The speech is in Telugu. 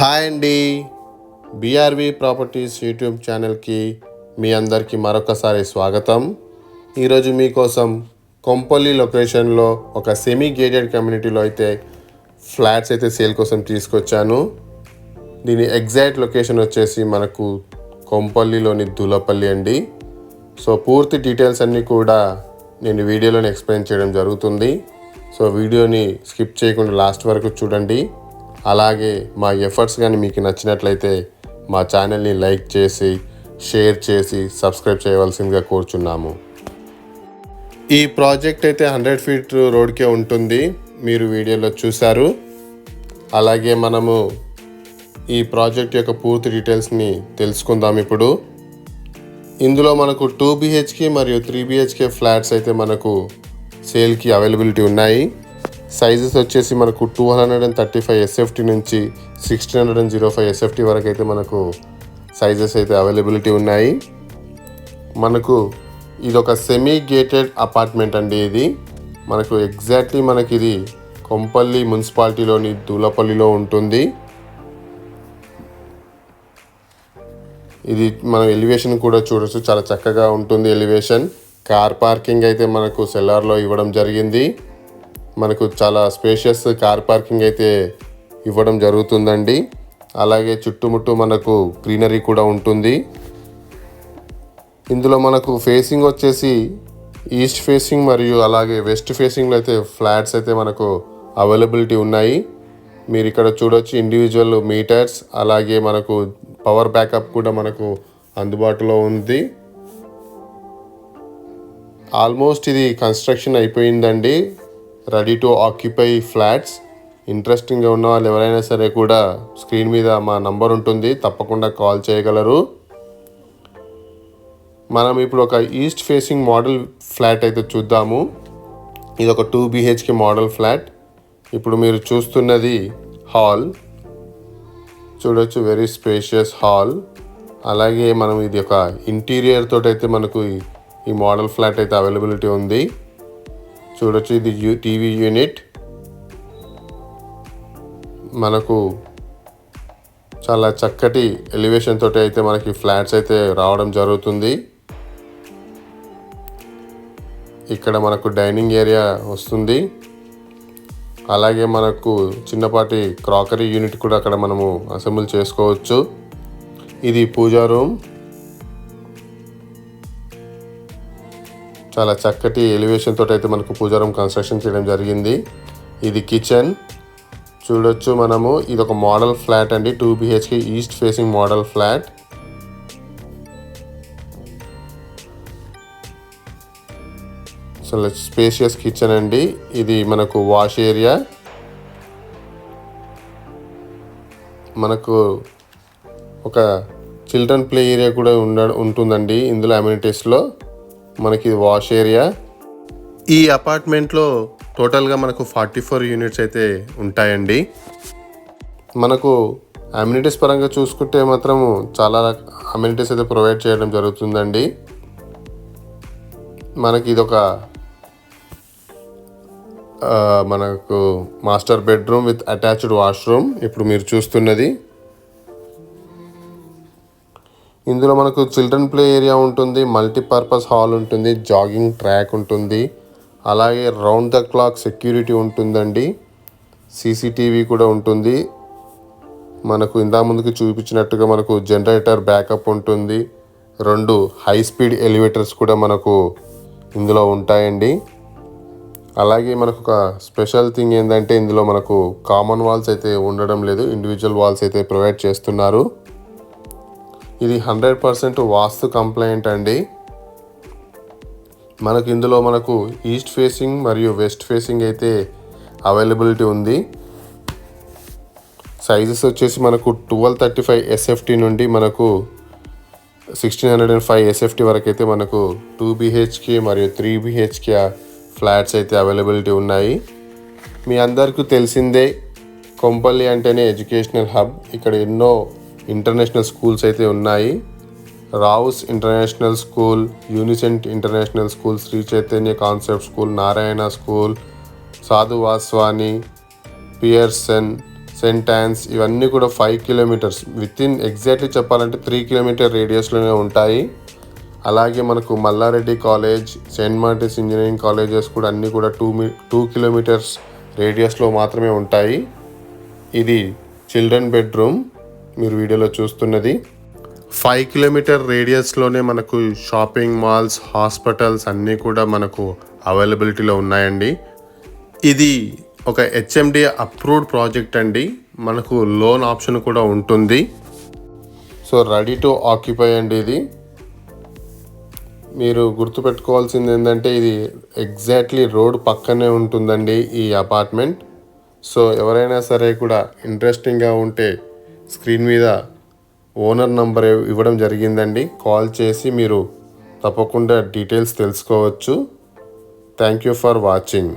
హాయ్ అండి. బీఆర్వి ప్రాపర్టీస్ యూట్యూబ్ ఛానల్కి మీ అందరికీ మరొకసారి స్వాగతం. ఈరోజు మీకోసం కొంపల్లి లొకేషన్లో ఒక సెమీ గేటెడ్ కమ్యూనిటీలో అయితే ఫ్లాట్స్ అయితే సేల్ కోసం తీసుకొచ్చాను. దీని ఎగ్జాక్ట్ లొకేషన్ వచ్చేసి మనకు కొంపల్లిలోని దూలపల్లి అండి. సో పూర్తి డీటెయిల్స్ అన్నీ కూడా నేను వీడియోలోనే ఎక్స్ప్లెయిన్ చేయడం జరుగుతుంది. సో వీడియోని స్కిప్ చేయకుండా లాస్ట్ వరకు చూడండి. అలాగే మా ఎఫర్ట్స్ కానీ మీకు నచ్చినట్లయితే మా ఛానల్ని లైక్ చేసి షేర్ చేసి సబ్స్క్రైబ్ చేయవలసిందిగా కోరుచున్నాము. ఈ ప్రాజెక్ట్ అయితే 100 ఫీట్ రోడ్కే ఉంటుంది, మీరు వీడియోలో చూశారు. అలాగే మనము ఈ ప్రాజెక్ట్ యొక్క పూర్తి డీటెయిల్స్ని తెలుసుకుందాం ఇప్పుడు. ఇందులో మనకు 2 BHK మరియు 3 BHK ఫ్లాట్స్ అయితే మనకు సేల్కి అవైలబిలిటీ ఉన్నాయి. సైజెస్ వచ్చేసి మనకు 235 SFT నుంచి 1605 SFT వరకు అయితే మనకు సైజెస్ అయితే అవైలబిలిటీ ఉన్నాయి. మనకు ఇది ఒక సెమీ గేటెడ్ అపార్ట్మెంట్ అండి. ఇది మనకు ఎగ్జాక్ట్లీ మనకి ఇది కొంపల్లి మున్సిపాలిటీలోని దూలపల్లిలో ఉంటుంది. ఇది మనం ఎలివేషన్ కూడా చూడొచ్చు, చాలా చక్కగా ఉంటుంది ఎలివేషన్. కార్ పార్కింగ్ అయితే మనకు సెల్లార్లో ఇవ్వడం జరిగింది. మనకు చాలా స్పేషియస్ కార్ పార్కింగ్ అయితే ఇవ్వడం జరుగుతుందండి. అలాగే చుట్టుముట్టు మనకు గ్రీనరీ కూడా ఉంటుంది. ఇందులో మనకు ఫేసింగ్ వచ్చేసి ఈస్ట్ ఫేసింగ్ మరియు అలాగే వెస్ట్ ఫేసింగ్లో అయితే ఫ్లాట్స్ అయితే మనకు అవైలబిలిటీ ఉన్నాయి. మీరు ఇక్కడ చూడొచ్చు ఇండివిజువల్ మీటర్స్, అలాగే మనకు పవర్ బ్యాకప్ కూడా మనకు అందుబాటులో ఉంది. ఆల్మోస్ట్ ఇది కన్స్ట్రక్షన్ అయిపోయిందండి. Ready to occupy flats. ఇంట్రెస్టింగ్గా ఉన్న వాళ్ళు ఎవరైనా సరే కూడా స్క్రీన్ మీద మా నంబర్ ఉంటుంది, తప్పకుండా కాల్ చేయగలరు. మనం ఇప్పుడు ఒక ఈస్ట్ ఫేసింగ్ మోడల్ ఫ్లాట్ అయితే చూద్దాము. ఇది ఒక 2 BHK మోడల్ ఫ్లాట్. ఇప్పుడు మీరు చూస్తున్నది హాల్ చూడొచ్చు, వెరీ స్పేషియస్ హాల్. అలాగే మనం ఇది ఒక ఇంటీరియర్ తోటి అయితే మనకు ఈ మోడల్ ఫ్లాట్ అయితే అవైలబిలిటీ ఉంది. చూడొచ్చు, ఇది టీవీ యూనిట్. మనకు చాలా చక్కటి ఎలివేషన్ తోటి అయితే మనకి ఫ్లాట్స్ అయితే రావడం జరుగుతుంది. ఇక్కడ మనకు డైనింగ్ ఏరియా వస్తుంది. అలాగే మనకు చిన్నపాటి క్రాకరీ యూనిట్ కూడా అక్కడ మనము అసెంబుల్ చేసుకోవచ్చు. ఇది పూజా రూమ్. చాలా చక్కటి ఎలివేషన్ తోటి అయితే మనకు పూజా రూమ్ కన్స్ట్రక్షన్ చేయడం జరిగింది. ఇది కిచెన్ చూడొచ్చు మనము. ఇది ఒక మోడల్ ఫ్లాట్ అండి, 2 BHK east facing model flat. So spacious kitchen అండి. ఇది మనకు వాష్ ఏరియా. మనకు ఒక చిల్డ్రన్ ప్లే ఏరియా కూడా ఉంటుందండి ఇందులో అమ్యూనిటీస్లో. మనకి వాష్ ఏరియా. ఈ అపార్ట్మెంట్లో టోటల్గా మనకు 44 యూనిట్స్ అయితే ఉంటాయండి. మనకు అమ్యూనిటీస్ పరంగా చూసుకుంటే మాత్రము చాలా అమ్యూనిటీస్ అయితే ప్రొవైడ్ చేయడం జరుగుతుందండి. మనకి ఇదొక మనకు master bedroom with attached washroom ఇప్పుడు మీరు చూస్తున్నది. ఇందులో మనకు చిల్డ్రన్ ప్లే ఏరియా ఉంటుంది, మల్టీపర్పస్ హాల్ ఉంటుంది, జాగింగ్ ట్రాక్ ఉంటుంది, అలాగే రౌండ్ ద క్లాక్ సెక్యూరిటీ ఉంటుందండి. CCTV కూడా ఉంటుంది. మనకు ఇందా ముందుకు చూపించినట్టుగా మనకు జనరేటర్ బ్యాకప్ ఉంటుంది. 2 హై స్పీడ్ ఎలివేటర్స్ కూడా మనకు ఇందులో ఉంటాయండి. అలాగే మనకు ఒక స్పెషల్ థింగ్ ఏంటంటే ఇందులో మనకు కామన్ వాల్స్ అయితే ఉండడం లేదు, ఇండివిజువల్ వాల్స్ అయితే ప్రొవైడ్ చేస్తున్నారు. ఇది 100% వాస్తు కంప్లైంట్ అండి. మనకు ఇందులో మనకు ఈస్ట్ ఫేసింగ్ మరియు వెస్ట్ ఫేసింగ్ అయితే అవైలబిలిటీ ఉంది. సైజెస్ వచ్చేసి మనకు 1235 SFT నుండి మనకు 1605 SFT వరకు అయితే మనకు 2 BHK మరియు 3 BHK ఫ్లాట్స్ అయితే అవైలబిలిటీ ఉన్నాయి. మీ అందరికీ తెలిసిందే, కొంపల్లి అంటేనే ఎడ్యుకేషనల్ హబ్. ఇక్కడ ఎన్నో ఇంటర్నేషనల్ స్కూల్స్ అయితే ఉన్నాయి. Rao's international school, Unicent international school, Sri Chaitanya concept school, Narayana school, Sadhu Vaswani, Pearson, cent yawns ఇవన్నీ కూడా 5 కిలోమీటర్స్ వితిన్ ఎగ్జాక్ట్లీ చెప్పాలంటే 3 కిలోమీటర్ రేడియస్లోనే ఉంటాయి. అలాగే మనకు Mallareddy college, Saint Martin's engineering colleges కూడా అన్నీ కూడా 2 కిలోమీటర్స్ రేడియస్లో మాత్రమే ఉంటాయి. ఇది చిల్డ్రన్ బెడ్రూమ్ మీరు వీడియోలో చూస్తున్నది. 5 కిలోమీటర్ రేడియస్లోనే మనకు షాపింగ్ మాల్స్, హాస్పిటల్స్ అన్నీ కూడా మనకు అవైలబిలిటీలో ఉన్నాయండి. ఇది ఒక హెచ్ఎండి అప్రూవ్డ్ ప్రాజెక్ట్ అండి. మనకు లోన్ ఆప్షన్ కూడా ఉంటుంది. సో రెడీ టు ఆక్యుపై అండి. ఇది మీరు గుర్తుపెట్టుకోవాల్సింది ఏంటంటే ఇది ఎగ్జాక్ట్లీ రోడ్ పక్కనే ఉంటుందండి ఈ అపార్ట్మెంట్. సో ఎవరైనా సరే కూడా ఇంట్రెస్టింగ్గా ఉంటే స్క్రీన్ మీద ఓనర్ నంబర్ ఇవ్వడం జరిగిందండి. కాల్ చేసి మీరు తప్పకుండా డీటెయిల్స్ తెలుసుకోవచ్చు. Thank you for watching.